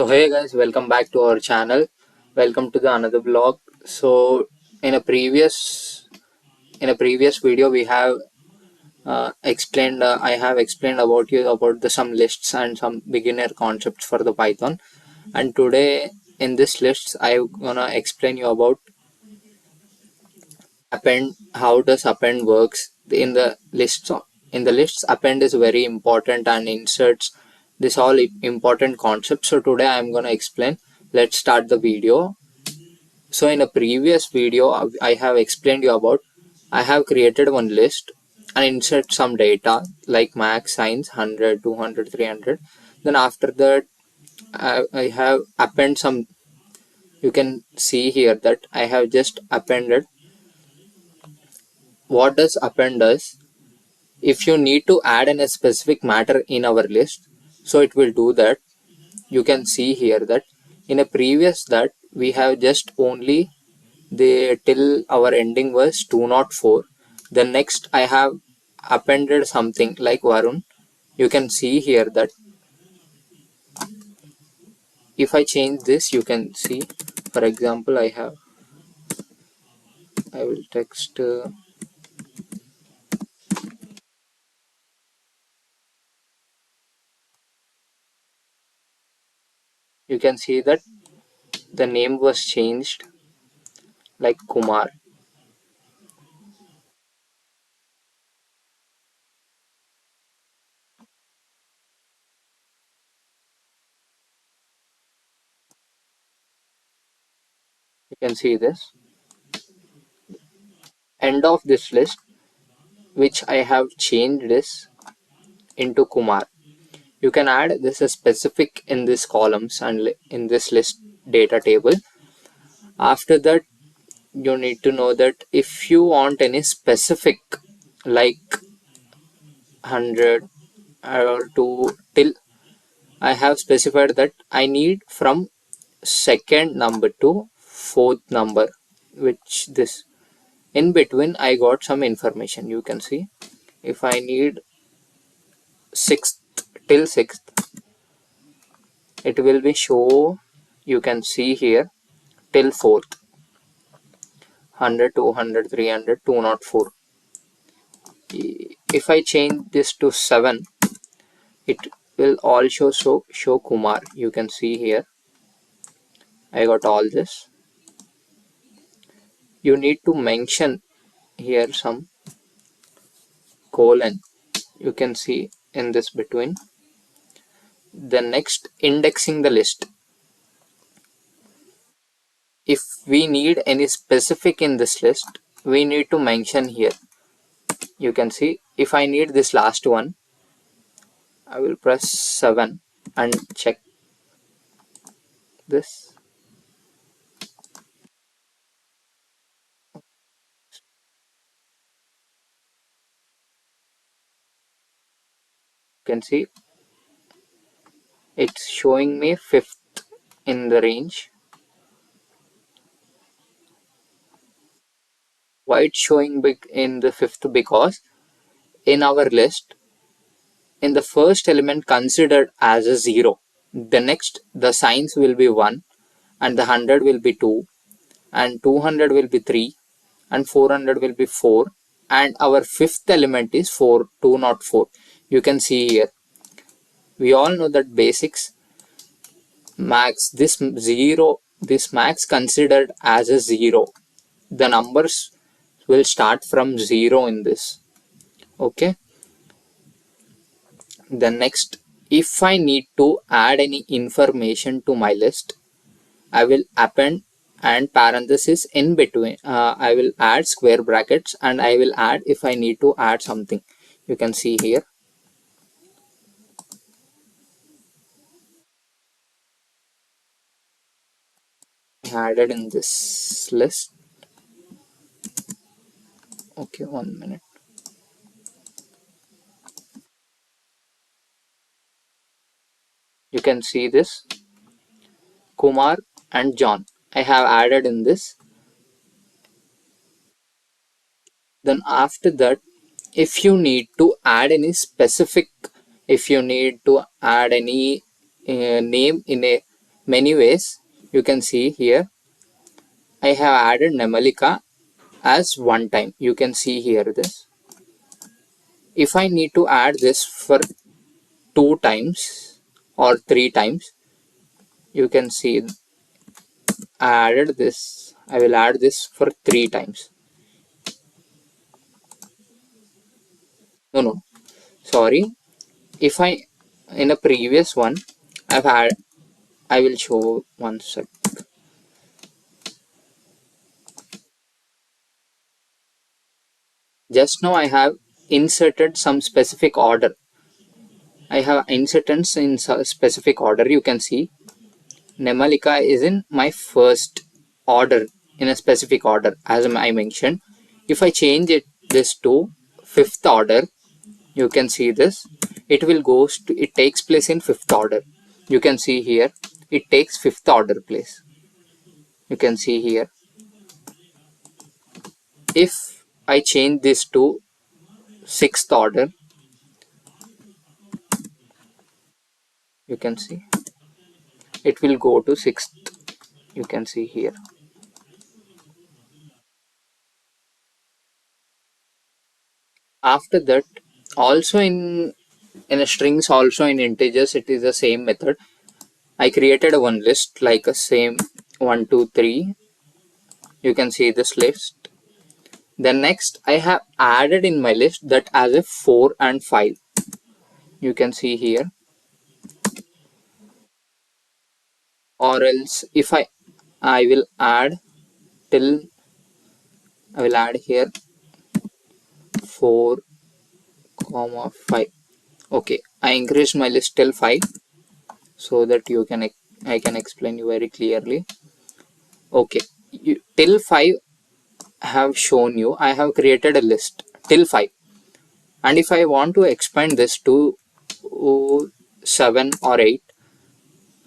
So hey guys, welcome back to our channel. Welcome to the another vlog. So in a previous video we have explained I have explained about you about the some lists and some beginner concepts for the Python. And today in this lists I'm gonna explain you about append, how does append works in the lists. In the lists, append is very important and inserts this all important concepts. So today I'm gonna explain. Let's start the video. So in a previous video, I have explained you about I have created one list and insert some data like max, science, 100, 200, 300. Then after that, I have append some. You can see here that I have just appended. What does append does? If you need to add in a specific matter in our list, so it will do that. You can see here that in a previous that we have just only the till our ending was 204. The next I have appended something like Varun. You can see here that if I change this, you can see, for example, I will text, you can see that the name was changed like Kumar. You can see this end of this list, which I have changed this into Kumar. You can add this as specific in this columns and in this list data table. After that, you need to know that if you want any specific like 100 or 2 till I have specified that I need from second number to fourth number, which this in between I got some information. You can see if I need sixth till sixth, it will be show. You can see here till fourth, 100, 200, 300, 204. If I change this to 7, it will also show Kumar. You can see here I got all this. You need to mention here some colon. You can see in this between. The next, indexing the list. If we need any specific in this list, we need to mention here. You can see if I need this last one, I will press 7 and check this. You can see it's showing me fifth in the range. Why it's showing big in the fifth? Because in our list, in the first element considered as a 0, the next the signs will be 1 and the 100 will be 2 and 200 will be 3 and 400 will be 4 and our fifth element is 4, 204. You can see here, we all know that basics max, this max considered as a 0, the numbers will start from 0 in this. Okay, the next, if I need to add any information to my list, I will append and parenthesis in between. I will add square brackets and I will add if I need to add something. You can see here. Added in this list. Okay, 1 minute. You can see this Kumar and John. I have added in this. Then after that, if you need to add any specific, if you need to add any name in a many ways. You can see here I have added Nemalika as one time. You can see here this. If I need to add this for 2 times or 3 times, you can see I added this. I will add this for 3 times. No, sorry. If I in a previous one I've had, I will show one sec. Just now I have inserted some specific order. I have inserted in specific order. You can see Nemalika is in my first order, in a specific order as I mentioned. If I change this to fifth order, you can see this. It takes place in fifth order. You can see here it takes fifth order place. You can see here. If I change this to sixth order, you can see it will go to sixth. You can see here. After that, also in a strings, also in integers, it is the same method. I created one list like a same 1 2 3. You can see this list. Then next I have added in my list that as a 4 and 5. You can see here. Or else if I will add till, I will add here 4 comma 5. Okay, I increased my list till 5 so that I can explain you very clearly. Okay, till 5 have shown you. I have created a list till 5, and if I want to expand this to 7 or 8,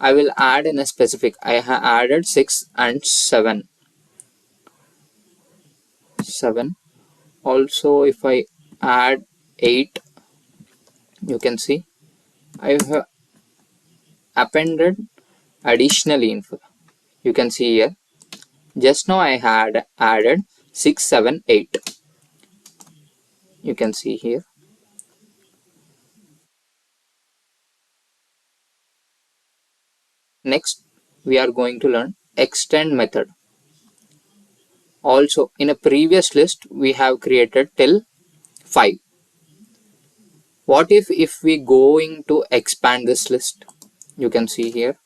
I will add in a specific. I have added 6 and 7. Also if I add 8, you can see I have appended additional info. You can see here just now I had added 6 7 8. You can see here. Next we are going to learn extend method. Also in a previous list we have created till 5. What if we going to expand this list? You can see here.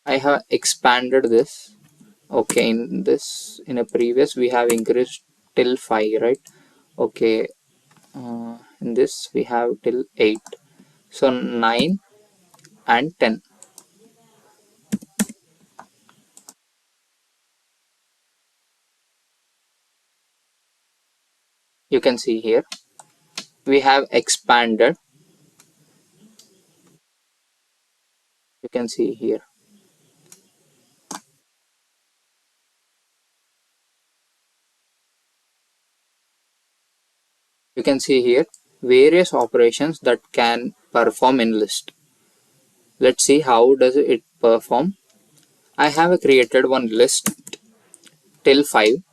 I have expanded this. Okay, in a previous we have increased till 5, right? Okay, in this we have till 8. So 9 and 10. You can see here we have expanded. You can see here. You can see here various operations that can perform in list. Let's see how does it perform. I have created one list till 5,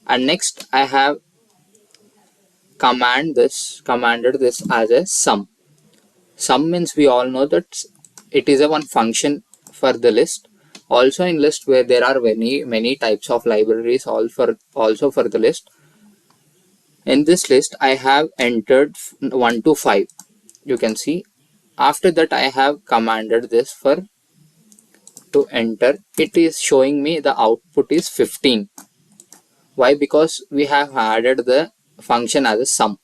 and next I have commanded this as a sum. Sum means we all know that it is a one function for the list. Also in list where there are many types of libraries also for the list. In this list I have entered 1 to 5. You can see. After that I have commanded this for to enter. It is showing me the output is 15. Why? Because we have added the function as a sum.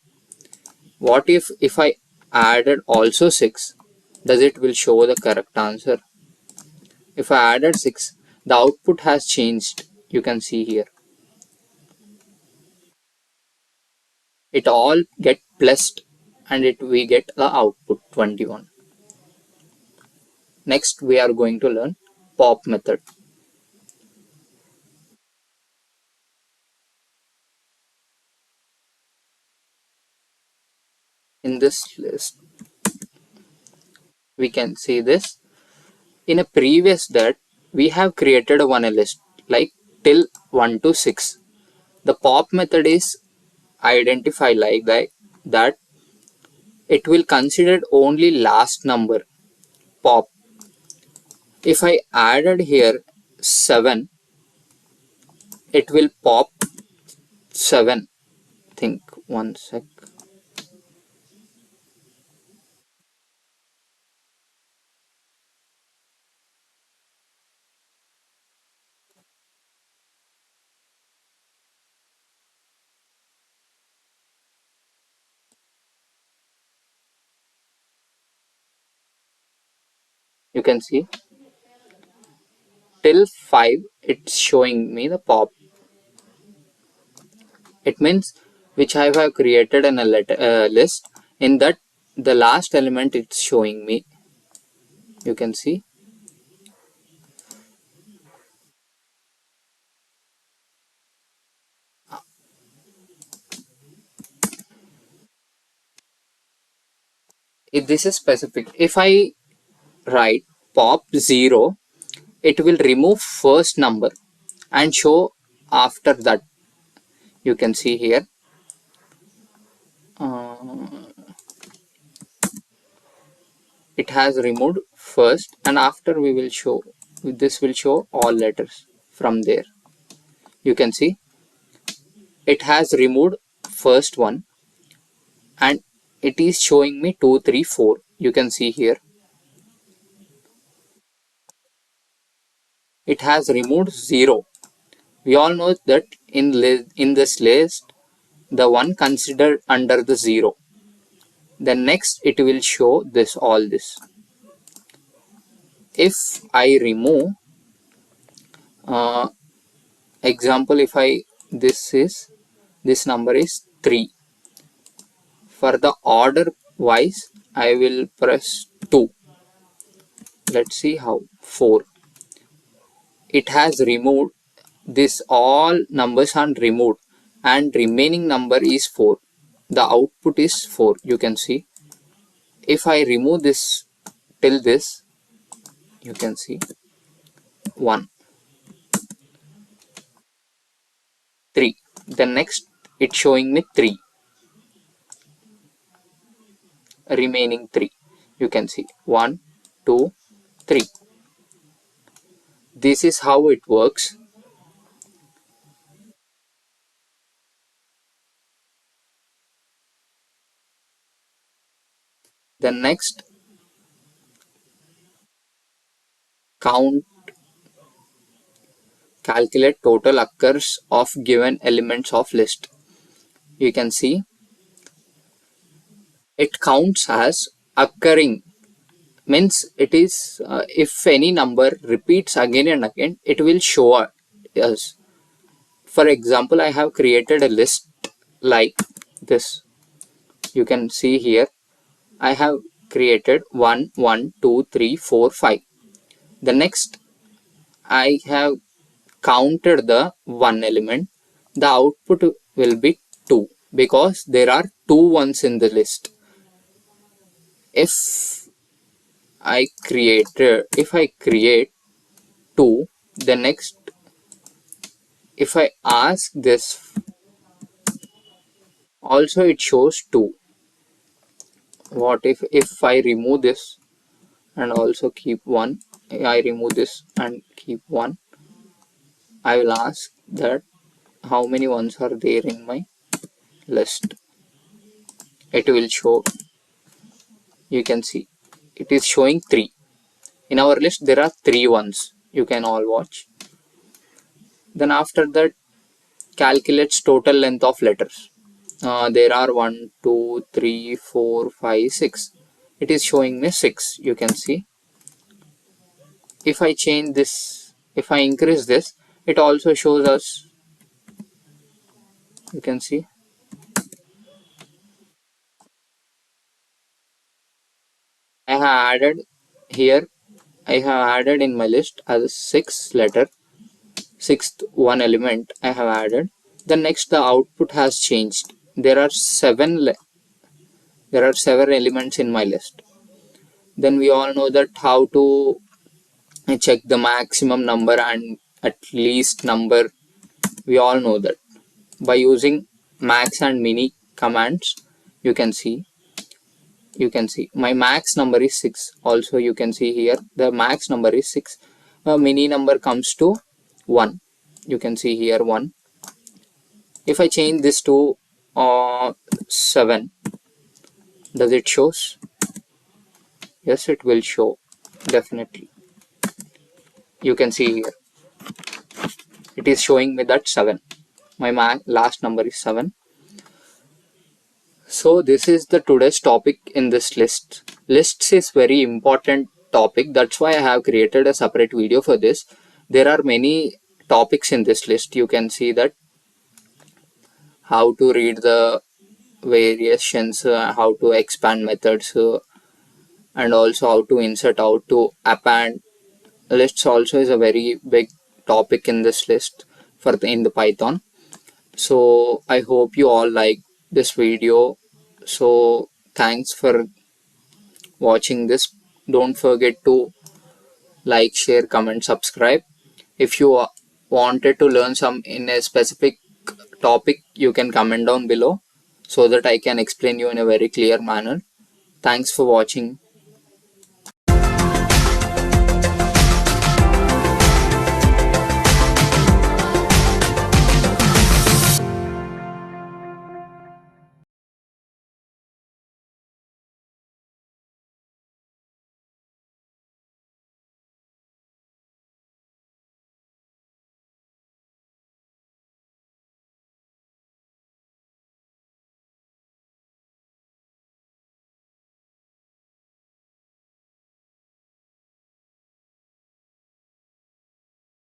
What if I added also 6? Does it will show the correct answer? If I added 6, the output has changed. You can see here. It all get blessed, and we get the output 21. Next we are going to learn pop method. In this list, we can see this. In a previous that we have created one list like till 1 to 6. The pop method is identify like that it will consider only last number pop. If I added here 7, it will pop 7. Think one sec. You can see till 5 it's showing me the pop. It means which I have created in a list. In that the last element it's showing me. You can see if this is specific. If I write pop 0, it will remove first number and show after that. You can see here. It has removed first, and after we will show, this will show all letters from there. You can see it has removed first one, and it is showing me 2 3 4. You can see here it has removed 0. We all know that in this list the one considered under the 0, then next it will show this all this. If I remove example, if I this number is 3, for the order wise I will press 2. Let's see how 4. It has removed this, all numbers are removed and remaining number is 4. The output is 4. You can see if I remove this till this, you can see 1 3. The next it's showing me 3, remaining 3. You can see 1 2 3. This is how it works. The next count, calculate total occurs of given elements of list. You can see it counts as occurring, means it is if any number repeats again and again it will show us. For example, I have created a list like this. You can see here I have created 1 1 2 3 4 5. The next I have counted the one element. The output will be 2 because there are 2 ones in the list. If I create 2, the next if I ask this also it shows 2. What if I remove this and also keep 1, I remove this and keep 1, I will ask that how many ones are there in my list. It will show, you can see it is showing 3. In our list there are 3 ones. You can all watch. Then after that calculates total length of letters. There are 1 2 3 4 5 6. It is showing me 6. You can see if I change this, if I increase this, it also shows us. You can see I have added here, I have added in my list as 6 letter, sixth one element I have added. The next the output has changed. There are 7 elements in my list. Then we all know that how to check the maximum number and at least number. We all know that by using max and mini commands. You can see my max number is 6. Also you can see here the max number is 6. Mini number comes to 1. You can see here 1. If I change this to 7, does it shows? Yes, it will show, definitely. You can see here it is showing me that 7. My last number is 7. So this is the today's topic in this list. Lists is very important topic. That's why I have created a separate video for this. There are many topics in this list. You can see that how to read the variations, how to expand methods, and also how to insert, how to append. Lists also is a very big topic in this list in the Python. So I hope you all like this video. So thanks for watching this. Don't forget to like, share, comment, subscribe. If you wanted to learn some in a specific topic, you can comment down below so that I can explain you in a very clear manner. Thanks for watching.